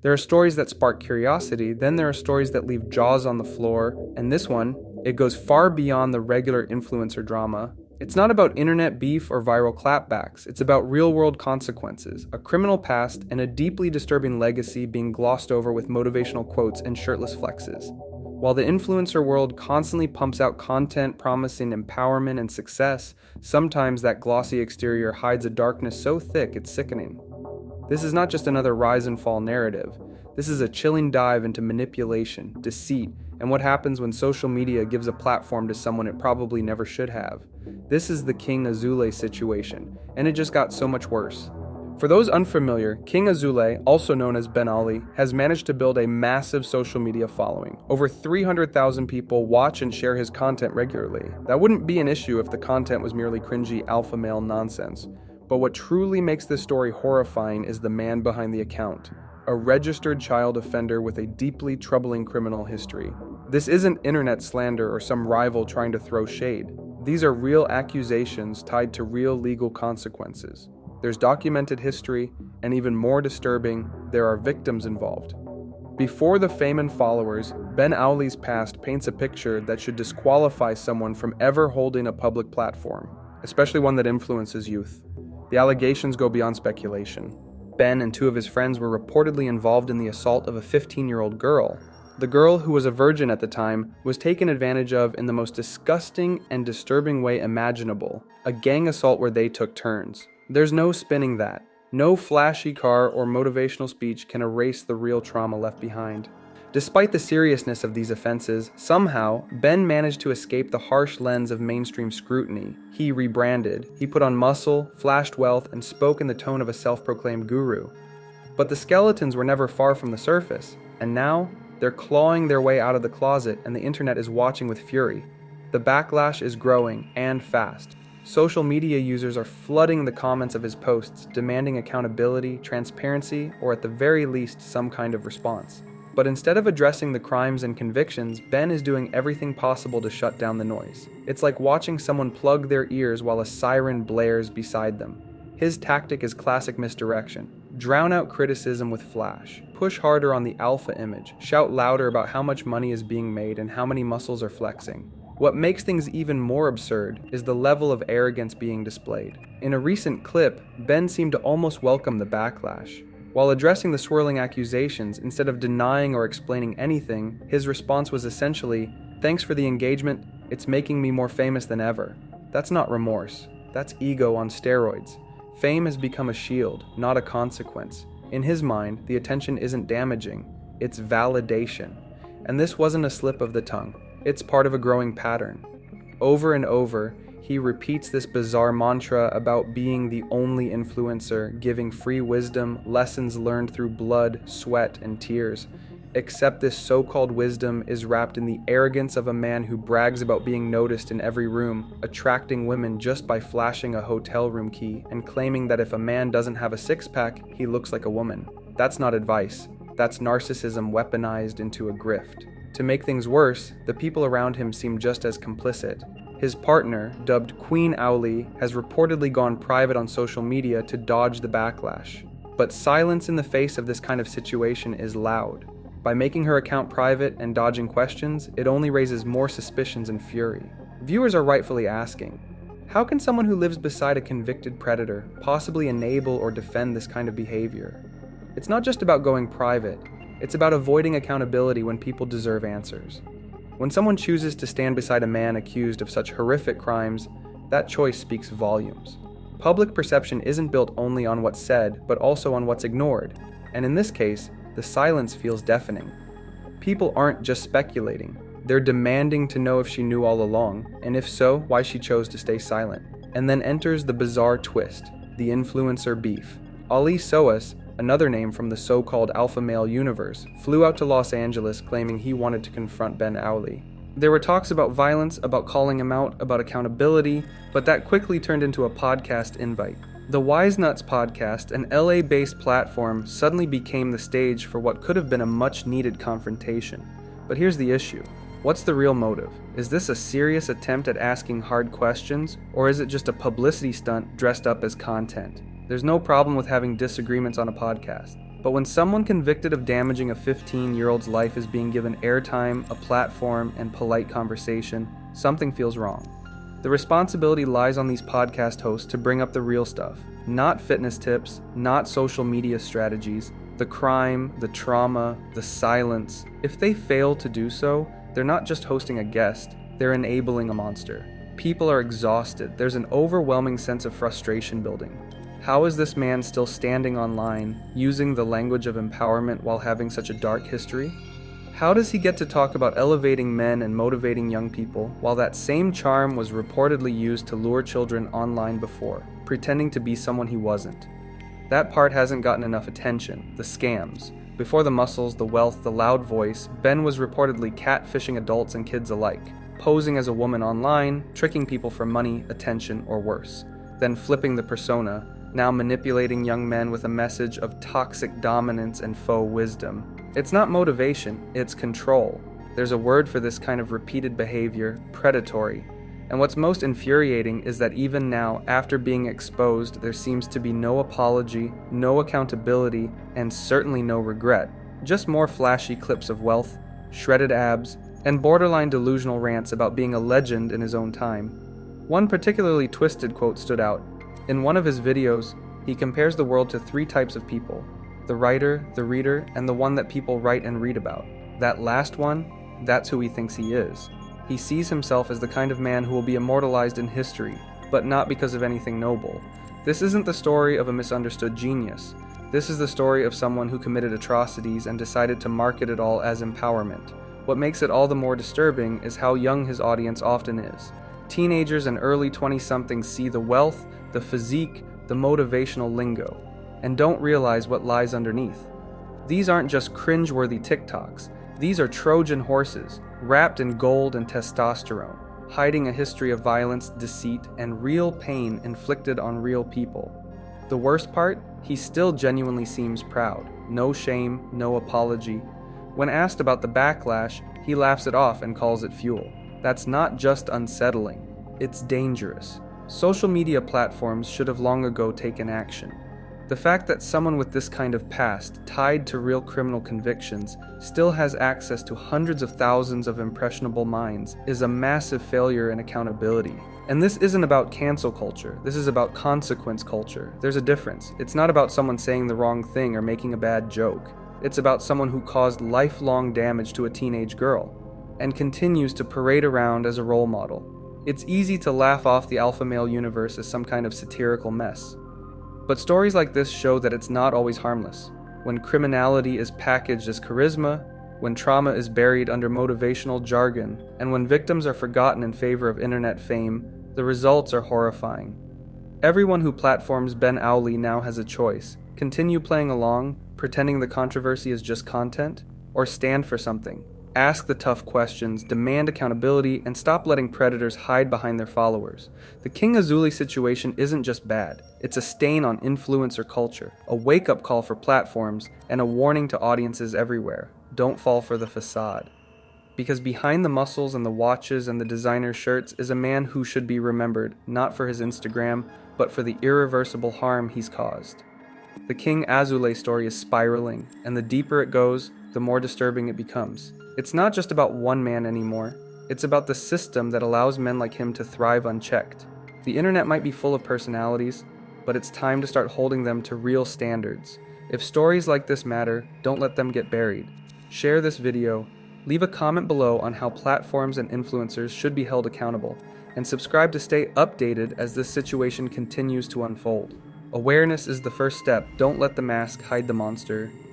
There are stories that spark curiosity, then there are stories that leave jaws on the floor, and this one, it goes far beyond the regular influencer drama. It's not about internet beef or viral clapbacks, it's about real-world consequences, a criminal past, and a deeply disturbing legacy being glossed over with motivational quotes and shirtless flexes. While the influencer world constantly pumps out content promising empowerment and success, sometimes that glossy exterior hides a darkness so thick it's sickening. This is not just another rise and fall narrative. This is a chilling dive into manipulation, deceit, and what happens when social media gives a platform to someone it probably never should have. This is the King Azoulay situation, and it just got so much worse. For those unfamiliar, King Azoulay, also known as Ben Ali, has managed to build a massive social media following. Over 300,000 people watch and share his content regularly. That wouldn't be an issue if the content was merely cringy alpha male nonsense. But what truly makes this story horrifying is the man behind the account, a registered child offender with a deeply troubling criminal history. This isn't internet slander or some rival trying to throw shade. These are real accusations tied to real legal consequences. There's documented history, and even more disturbing, there are victims involved. Before the fame and followers, Ben Aoulay's past paints a picture that should disqualify someone from ever holding a public platform, especially one that influences youth. The allegations go beyond speculation. Ben and two of his friends were reportedly involved in the assault of a 15-year-old girl. The girl, who was a virgin at the time, was taken advantage of in the most disgusting and disturbing way imaginable, a gang assault where they took turns. There's no spinning that. No flashy car or motivational speech can erase the real trauma left behind. Despite the seriousness of these offenses, somehow, Ben managed to escape the harsh lens of mainstream scrutiny. He rebranded, he put on muscle, flashed wealth, and spoke in the tone of a self-proclaimed guru. But the skeletons were never far from the surface, and now, they're clawing their way out of the closet and the internet is watching with fury. The backlash is growing, and fast. Social media users are flooding the comments of his posts, demanding accountability, transparency, or at the very least, some kind of response. But instead of addressing the crimes and convictions, Ben is doing everything possible to shut down the noise. It's like watching someone plug their ears while a siren blares beside them. His tactic is classic misdirection. Drown out criticism with flash. Push harder on the alpha image. Shout louder about how much money is being made and how many muscles are flexing. What makes things even more absurd is the level of arrogance being displayed. In a recent clip, Ben seemed to almost welcome the backlash. While addressing the swirling accusations, instead of denying or explaining anything, his response was essentially, "Thanks for the engagement, it's making me more famous than ever." That's not remorse. That's ego on steroids. Fame has become a shield, not a consequence. In his mind, the attention isn't damaging, it's validation. And this wasn't a slip of the tongue. It's part of a growing pattern. Over and over, he repeats this bizarre mantra about being the only influencer, giving free wisdom, lessons learned through blood, sweat, and tears. Except this so-called wisdom is wrapped in the arrogance of a man who brags about being noticed in every room, attracting women just by flashing a hotel room key, and claiming that if a man doesn't have a six-pack, he looks like a woman. That's not advice. That's narcissism weaponized into a grift. To make things worse, the people around him seem just as complicit. His partner, dubbed Queen Azoulay, has reportedly gone private on social media to dodge the backlash. But silence in the face of this kind of situation is loud. By making her account private and dodging questions, it only raises more suspicions and fury. Viewers are rightfully asking, how can someone who lives beside a convicted predator possibly enable or defend this kind of behavior? It's not just about going private, it's about avoiding accountability when people deserve answers. When someone chooses to stand beside a man accused of such horrific crimes, that choice speaks volumes. Public perception isn't built only on what's said, but also on what's ignored, and in this case, the silence feels deafening. People aren't just speculating, they're demanding to know if she knew all along, and if so, why she chose to stay silent. And then enters the bizarre twist, the influencer beef. Ali Soas, another name from the so-called alpha male universe, flew out to Los Angeles claiming he wanted to confront Ben Azoulay. There were talks about violence, about calling him out, about accountability, but that quickly turned into a podcast invite. The Wise Nuts podcast, an LA-based platform, suddenly became the stage for what could have been a much-needed confrontation. But here's the issue. What's the real motive? Is this a serious attempt at asking hard questions, or is it just a publicity stunt dressed up as content? There's no problem with having disagreements on a podcast. But when someone convicted of damaging a 15-year-old's life is being given airtime, a platform, and polite conversation, something feels wrong. The responsibility lies on these podcast hosts to bring up the real stuff, not fitness tips, not social media strategies, the crime, the trauma, the silence. If they fail to do so, they're not just hosting a guest, they're enabling a monster. People are exhausted. There's an overwhelming sense of frustration building. How is this man still standing online, using the language of empowerment while having such a dark history? How does he get to talk about elevating men and motivating young people, while that same charm was reportedly used to lure children online before, pretending to be someone he wasn't? That part hasn't gotten enough attention, the scams. Before the muscles, the wealth, the loud voice, Ben was reportedly catfishing adults and kids alike, posing as a woman online, tricking people for money, attention, or worse, then flipping the persona, now manipulating young men with a message of toxic dominance and faux wisdom. It's not motivation, it's control. There's a word for this kind of repeated behavior, predatory. And what's most infuriating is that even now, after being exposed, there seems to be no apology, no accountability, and certainly no regret. Just more flashy clips of wealth, shredded abs, and borderline delusional rants about being a legend in his own time. One particularly twisted quote stood out. In one of his videos, he compares the world to 3 types of people: the writer, the reader, and the one that people write and read about. That last one, that's who he thinks he is. He sees himself as the kind of man who will be immortalized in history, but not because of anything noble. This isn't the story of a misunderstood genius. This is the story of someone who committed atrocities and decided to market it all as empowerment. What makes it all the more disturbing is how young his audience often is. Teenagers and early 20-somethings see the wealth, the physique, the motivational lingo, and don't realize what lies underneath. These aren't just cringe-worthy TikToks. These are Trojan horses, wrapped in gold and testosterone, hiding a history of violence, deceit, and real pain inflicted on real people. The worst part? He still genuinely seems proud. No shame, no apology. When asked about the backlash, he laughs it off and calls it fuel. That's not just unsettling, it's dangerous. Social media platforms should have long ago taken action. The fact that someone with this kind of past, tied to real criminal convictions, still has access to hundreds of thousands of impressionable minds is a massive failure in accountability. And this isn't about cancel culture, this is about consequence culture. There's a difference. It's not about someone saying the wrong thing or making a bad joke. It's about someone who caused lifelong damage to a teenage girl, and continues to parade around as a role model. It's easy to laugh off the alpha male universe as some kind of satirical mess. But stories like this show that it's not always harmless. When criminality is packaged as charisma, when trauma is buried under motivational jargon, and when victims are forgotten in favor of internet fame, the results are horrifying. Everyone who platforms Ben Azoulay now has a choice. Continue playing along, pretending the controversy is just content, or stand for something. Ask the tough questions, demand accountability, and stop letting predators hide behind their followers. The King Azoulay situation isn't just bad. It's a stain on influencer culture, a wake-up call for platforms, and a warning to audiences everywhere. Don't fall for the facade. Because behind the muscles and the watches and the designer shirts is a man who should be remembered, not for his Instagram, but for the irreversible harm he's caused. The King Azoulay story is spiraling, and the deeper it goes, the more disturbing it becomes. It's not just about one man anymore. It's about the system that allows men like him to thrive unchecked. The internet might be full of personalities, but it's time to start holding them to real standards. If stories like this matter, don't let them get buried. Share this video, leave a comment below on how platforms and influencers should be held accountable, and subscribe to stay updated as this situation continues to unfold. Awareness is the first step. Don't let the mask hide the monster.